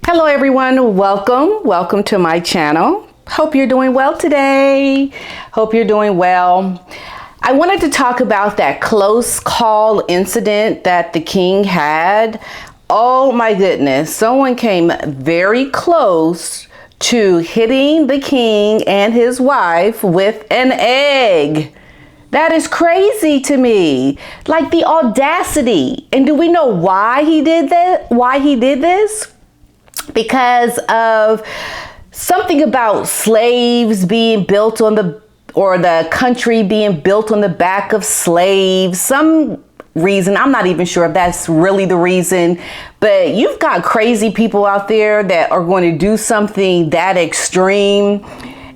Hello everyone, welcome to my channel. Hope you're doing well today. Hope you're doing well. I wanted to talk about that close call incident that the king had. Oh my goodness, someone came very close to hitting the king and his wife with an egg. That is crazy to me. Like the audacity. And do we know why he did that? Why he did this? Because of something about slaves being built on the country being built on the back of slaves. Some reason, I'm not even sure if that's really the reason, but you've got crazy people out there that are going to do something that extreme.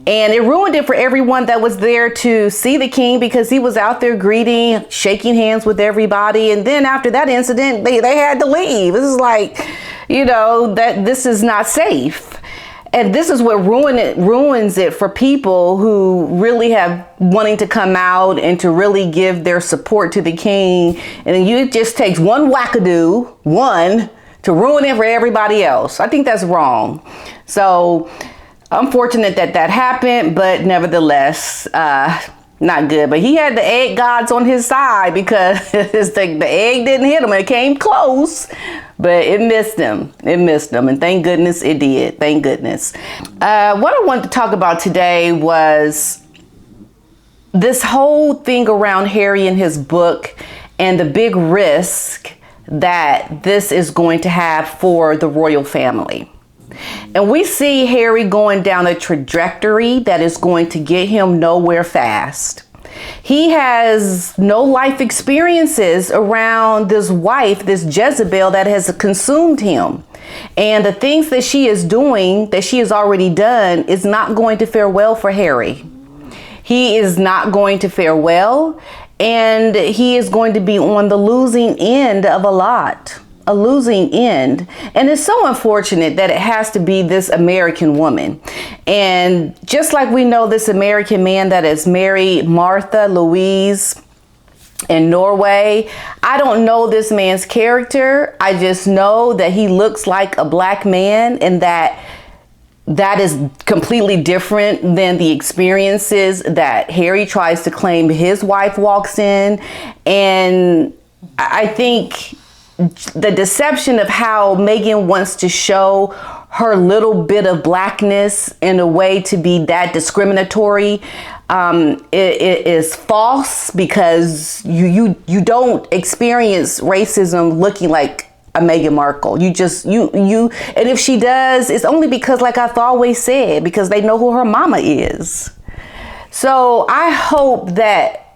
And it ruined it for everyone that was there to see the king, because he was out there greeting, shaking hands with everybody. And then after that incident, they had to leave. This is like, that this is not safe. And this is what ruins it for people who really have wanting to come out and to really give their support to the king. And then it just takes one wackadoo, to ruin it for everybody else. I think that's wrong. So unfortunate that happened, but nevertheless, not good. But he had the egg gods on his side, because the egg didn't hit him. It came close, but it missed him. And thank goodness it did. Thank goodness. What I wanted to talk about today was this whole thing around Harry and his book and the big risk that this is going to have for the royal family. And we see Harry going down a trajectory that is going to get him nowhere fast. He has no life experiences around this wife, this Jezebel, that has consumed him. And the things that she is doing, that she has already done, is not going to fare well for Harry. He is not going to fare well, and he is going to be on the losing end of a losing end. And it's so unfortunate that it has to be this American woman. And just like we know this American man that has married Martha Louise in Norway, I don't know this man's character. I just know that he looks like a black man, and that is completely different than the experiences that Harry tries to claim his wife walks in. And I think the deception of how Meghan wants to show her little bit of blackness in a way to be that discriminatory, it is false, because you don't experience racism looking like a Meghan Markle. And if she does, it's only because, like I've always said, because they know who her mama is. So I hope that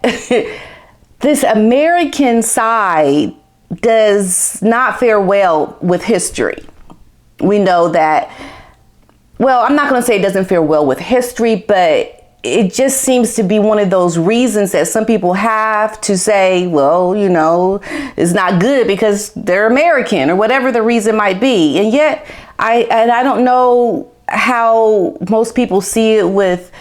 this American side does not fare well with history. We know that, well, I'm not going to say it doesn't fare well with history, but it just seems to be one of those reasons that some people have to say, well, it's not good because they're American, or whatever the reason might be. And yet I don't know how most people see it with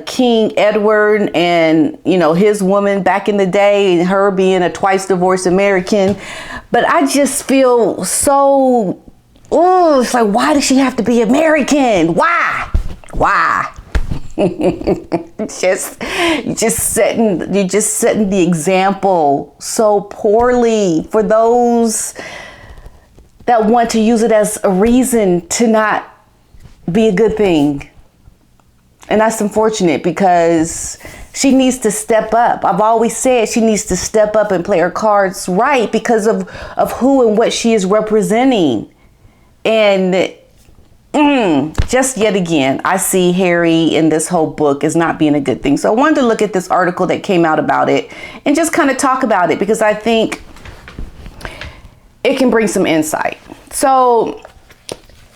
King Edward and his woman back in the day, and her being a twice divorced American. But I just feel so, it's like, why does she have to be American? Why just setting the example so poorly for those that want to use it as a reason to not be a good thing. And that's unfortunate, because she needs to step up. I've always said she needs to step up and play her cards right, because of who and what she is representing. And just yet again, I see Harry in this whole book as not being a good thing. So I wanted to look at this article that came out about it and just kind of talk about it, because I think it can bring some insight. So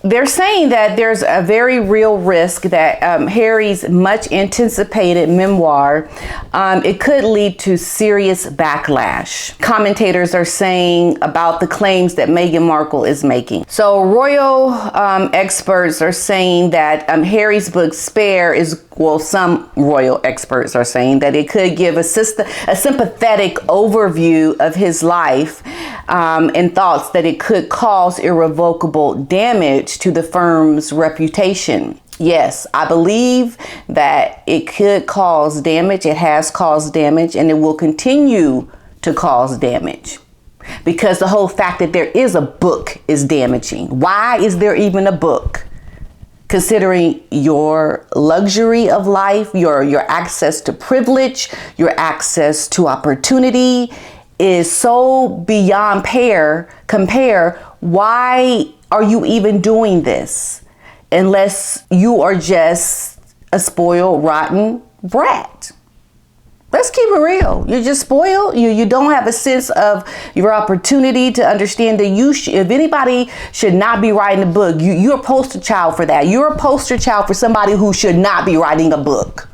they're saying that there's a very real risk that Harry's much anticipated memoir, it could lead to serious backlash. Commentators are saying about the claims that Meghan Markle is making. So royal experts are saying that Harry's book Spare is well, some royal experts are saying that it could give a sympathetic overview of his life, and thoughts that it could cause irrevocable damage to the firm's reputation. Yes, I believe that it could cause damage. It has caused damage, and it will continue to cause damage, because the whole fact that there is a book is damaging. Why is there even a book? Considering your luxury of life, your access to privilege, your access to opportunity is so beyond compare. Why are you even doing this? Unless you are just a spoiled, rotten brat. Let's keep it real. You're just spoiled. You don't have a sense of your opportunity to understand that if anybody should not be writing a book, you're a poster child for that. You're a poster child for somebody who should not be writing a book.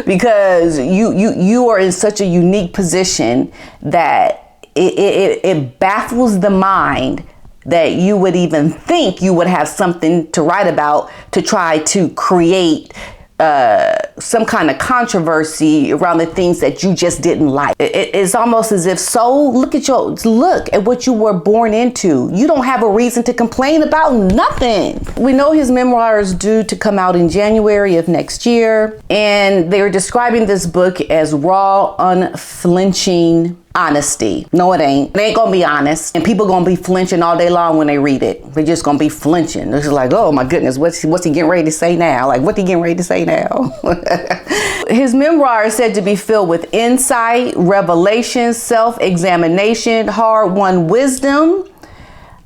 Because you are in such a unique position that it baffles the mind that you would even think you would have something to write about to try to create some kind of controversy around the things that you just didn't like. It's almost as if, look at what you were born into. You don't have a reason to complain about nothing. We know his memoir is due to come out in January of next year, and they're describing this book as raw, unflinching honesty. No, it ain't. It ain't gonna be honest, and people gonna be flinching all day long when they read it. They're just gonna be flinching. They're just like, oh my goodness, what's he getting ready to say now? Like, what he getting ready to say now? His memoir is said to be filled with insight, revelation, self-examination, hard-won wisdom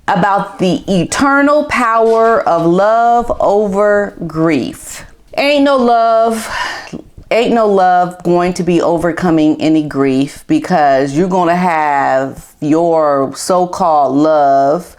about the eternal power of love over grief. Ain't no love going to be overcoming any grief, because you're going to have your so-called love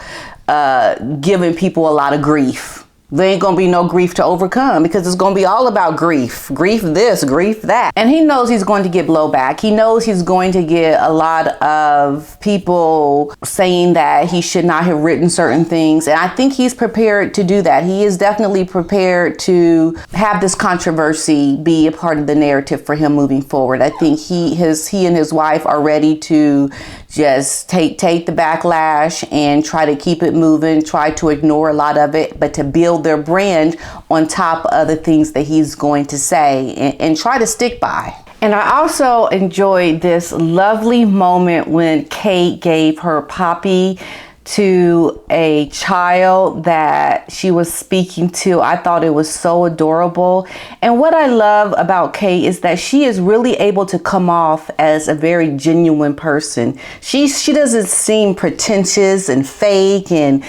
giving people a lot of grief. There ain't going to be no grief to overcome, because it's going to be all about grief. Grief this, grief that. And he knows he's going to get blowback. He knows he's going to get a lot of people saying that he should not have written certain things. And I think he's prepared to do that. He is definitely prepared to have this controversy be a part of the narrative for him moving forward. I think he and his wife are ready to just take the backlash and try to keep it moving, try to ignore a lot of it, but to build their brand on top of the things that he's going to say, and try to stick by. And I also enjoyed this lovely moment when Kate gave her poppy to a child that she was speaking to. I thought it was so adorable. And what I love about Kate is that she is really able to come off as a very genuine person. She doesn't seem pretentious and fake and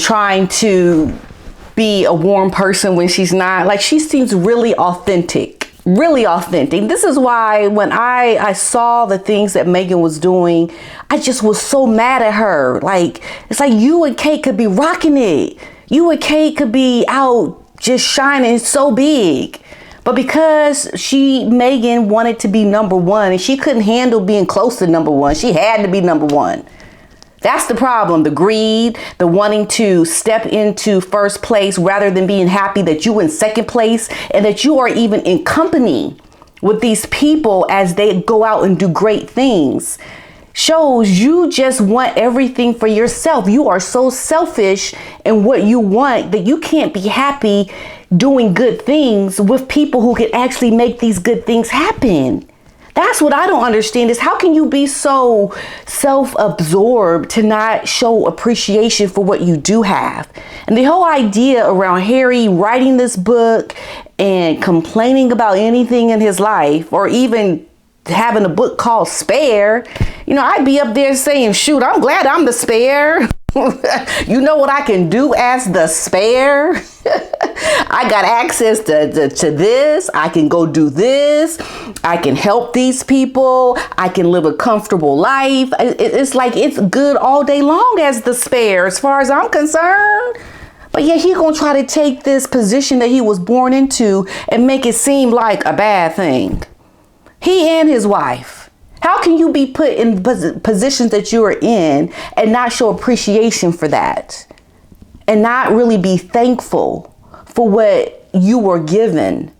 trying to be a warm person when she's not. Like, she seems really authentic. Really authentic. This is why when I saw the things that Meghan was doing, I just was so mad at her. Like, it's like you and Kate could be rocking it. You and Kate could be out just shining so big. But because Meghan wanted to be number one, and she couldn't handle being close to number one, she had to be number one. That's the problem. The greed, the wanting to step into first place rather than being happy that you in second place, and that you are even in company with these people as they go out and do great things, shows you just want everything for yourself. You are so selfish in what you want that you can't be happy doing good things with people who can actually make these good things happen. That's what I don't understand, is how can you be so self-absorbed to not show appreciation for what you do have? And the whole idea around Harry writing this book and complaining about anything in his life, or even having a book called Spare, I'd be up there saying, shoot, I'm glad I'm the spare. You know what I can do as the spare? I got access to this. I can go do this. I can help these people. I can live a comfortable life. It's like it's good all day long as the spare, as far as I'm concerned. But yeah, he gonna try to take this position that he was born into and make it seem like a bad thing. He and his wife. How can you be put in positions that you are in and not show appreciation for that? And not really be thankful for what you were given.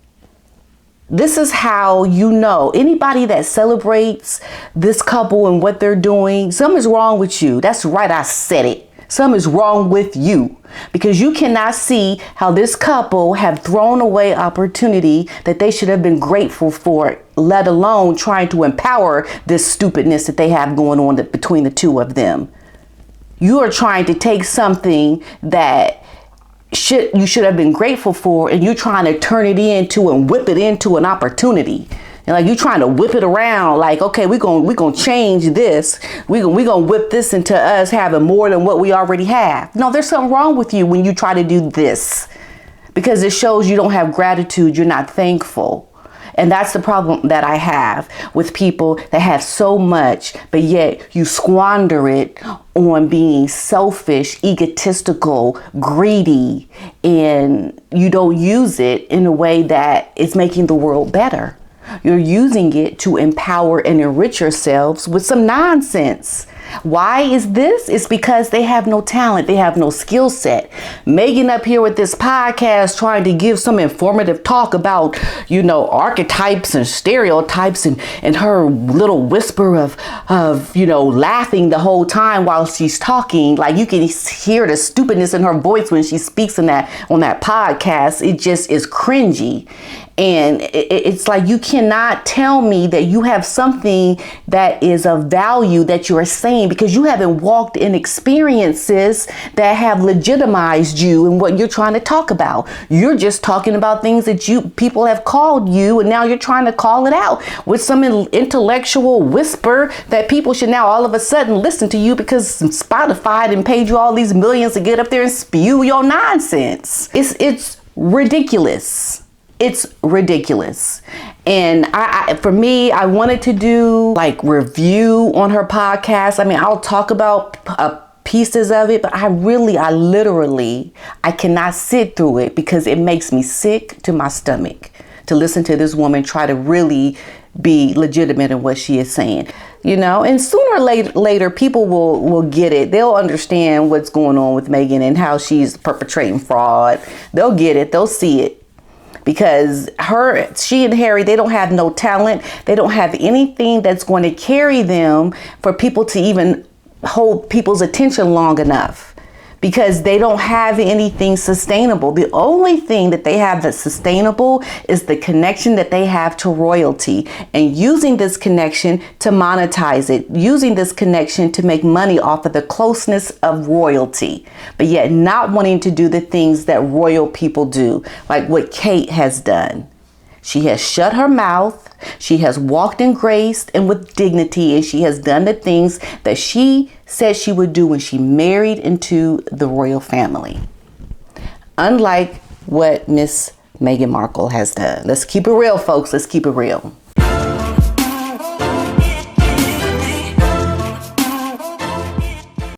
This is how you know. Anybody that celebrates this couple and what they're doing, something's wrong with you. That's right, I said it. Something is wrong with you, because you cannot see how this couple have thrown away opportunity that they should have been grateful for, let alone trying to empower this stupidness that they have going on between the two of them. You are trying to take something that you should have been grateful for, and you're trying to turn it into and whip it into an opportunity. And like, you're trying to whip it around like, okay, we're gonna change this. We're gonna whip this into us having more than what we already have. No, there's something wrong with you when you try to do this, because it shows you don't have gratitude. You're not thankful. And that's the problem that I have with people that have so much, but yet you squander it on being selfish, egotistical, greedy, and you don't use it in a way that is making the world better. You're using it to empower and enrich yourselves with some nonsense. Why is this? It's because they have no talent. They have no skill set. Meghan up here with this podcast trying to give some informative talk about, archetypes and stereotypes, and her little whisper of laughing the whole time while she's talking. Like, you can hear the stupidness in her voice when she speaks on that podcast. It just is cringy. And it's like, you cannot tell me that you have something that is of value that you're saying, because you haven't walked in experiences that have legitimized you and what you're trying to talk about. You're just talking about things that people have called you, and now you're trying to call it out with some intellectual whisper that people should now all of a sudden listen to you because Spotify didn't pay you all these millions to get up there and spew your nonsense. It's ridiculous. It's ridiculous. And for me, I wanted to do like review on her podcast. I mean, I'll talk about pieces of it, but I literally cannot sit through it, because it makes me sick to my stomach to listen to this woman try to really be legitimate in what she is saying. And sooner or later, people will get it. They'll understand what's going on with Meghan and how she's perpetrating fraud. They'll get it. They'll see it. Because she and Harry, they don't have no talent. They don't have anything that's going to carry them for people to even hold people's attention long enough, because they don't have anything sustainable. The only thing that they have that's sustainable is the connection that they have to royalty, and using this connection to monetize it, using this connection to make money off of the closeness of royalty, but yet not wanting to do the things that royal people do, like what Kate has done. She has shut her mouth. She has walked in grace and with dignity, and she has done the things that she said she would do when she married into the royal family. Unlike what Miss Meghan Markle has done. Let's keep it real, folks. Let's keep it real.